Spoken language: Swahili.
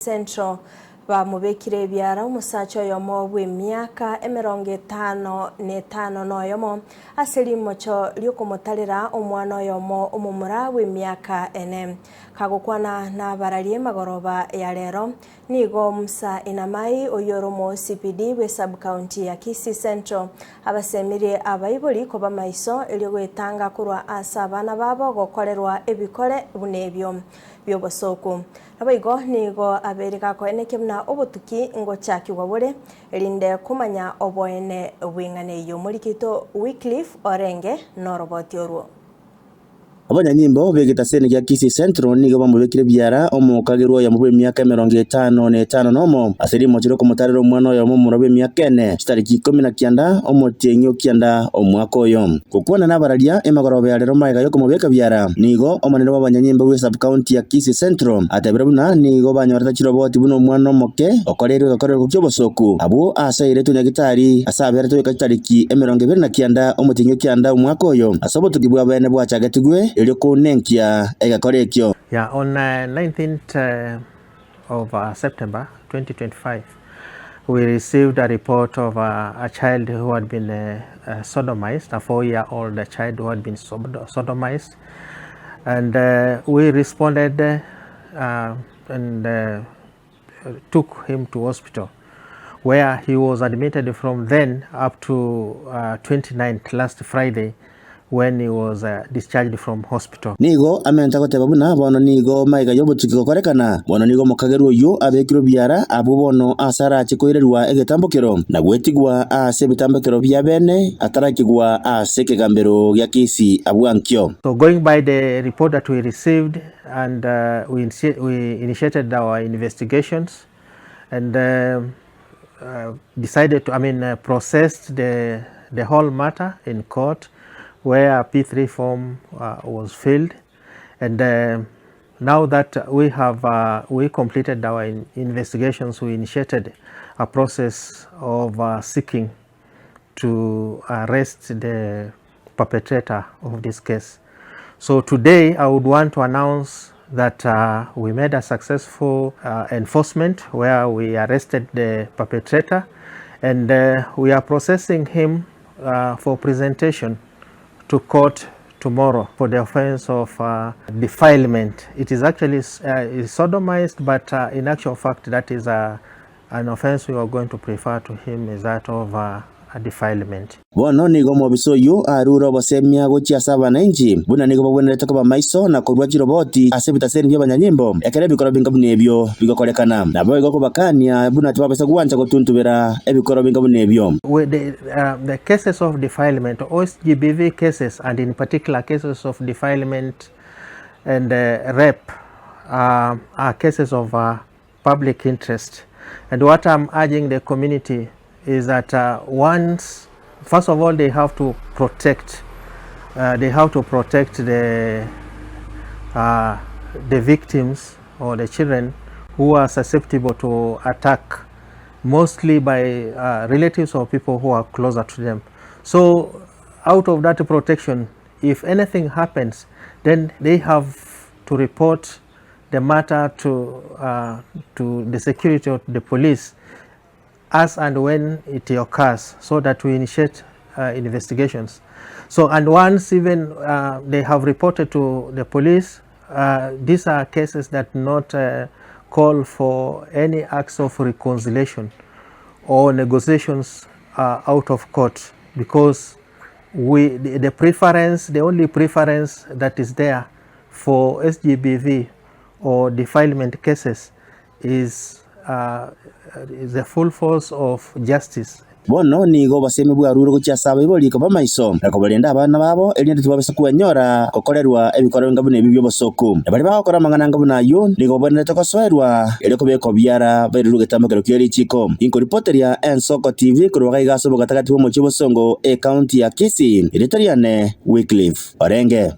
Central bamubekire Biara Omosacha yomo Bw'Emiaka 55 noyomo aselimo cho lyokomotalera omwana yomo omumura Bw'Emiaka ene kagokwana na bararie magoroba ya lero nigo musa inamai oyoromo CPD we sub county ya Kisii Central abasemire abayiboli koba maiso eliyogwetanga kurwa asabana babo gokorerwa ebikore bunebyo byobosoko abaigo nigo abereka ko ene kemna obotuki ngo chakirwa bore elinde kumanya oboene wingane yo mulikito Wycliffe Orenge no roboti oruo Abanyanyimbo begeta sene ya Kisii Central nigo bamubekire Biara omukagirwa ya Bw'Emiaka 55 nomo aserimo chiro komotarero omwana ya omumura Bw'Emiaka ene stariki 19 omotenyo kianda omwaka oyo kokwana nabararia emagoroba ya lero maiga yo komubeka Biara nigo omanero b'abanyanyimbo we sub county ya Kisii Central atebera buna nigo banyorata chiro boti buno omwana omoke okorerwe gakorerwa kyobosoku abo asaire tunyagitari asabera to katariki 29 omotenyo kianda omwaka oyo asobotukibwa bene bwachagatugwe. Yeah, on 19th of September 2025, we received a report of a child who had been sodomized, a 4-year-old child who had been sodomized, and we responded and took him to hospital, where he was admitted from then up to 29th, last Friday, when he was discharged from hospital. Nigo amenta goteba buna bono nigo maiga yobotuki gokorekana bono nigo mokageru yo abekiro Biara abo bono asara chikoirerwa egetambokero na gwetigwa ase bitambokero bya bene atarakigwa ase kegambero ya Kisii abwankyo. So going by the report that we received, and we initiated our investigations and decided to processed the whole matter in court, where a P3 form was filled, and now that we completed our investigations, we initiated a process of seeking to arrest the perpetrator of this case. So today I would want to announce that we made a successful enforcement where we arrested the perpetrator, and we are processing him for presentation to court tomorrow for the offense of defilement. It is actually sodomized, but in actual fact that is an offense we are going to prefer to him is that of a defilement. Bono nigo mobiso yo aruro basemia gochi sabana inji buna nigo babonera ko bamaiso na korwa jiroboti asebita seri by'abanyanyimbo ekere bikoro binga bunebyo bigokorekana nabo igoko bakania buna tibabesa kuwancha gotuntubera ebikoro binga bunebyo. The cases of defilement, OSGBV cases, and in particular cases of defilement and rape are cases of public interest, and what I'm urging the community is that first of all, they have to protect the victims or the children who are susceptible to attack, mostly by relatives or people who are closer to them. So out of that protection, if anything happens, then they have to report the matter to the security of the police as and when it occurs, so that we initiate investigations. So, and once even they have reported to the police, these are cases that not call for any acts of reconciliation or negotiations out of court, because the only preference that is there for SGBV or defilement cases is the full force of justice. Bono nigo baseme bwaruro gocha saba iboli ko bamaiso nakobalenda abana babo elinde tubabesa kuanyora kokorerwa ebikoro ngabune ebibyo bosoko bali bakora mangana ngabuna yo nigo bonera tokosoerwa eleko beko Biara bairu getambakero kyeri chiko inko reporter ya Ensoko TV kuroga igaso bogatagati bo mochibo songo e county ya Kisii Eritariane Wycliffe Orenge.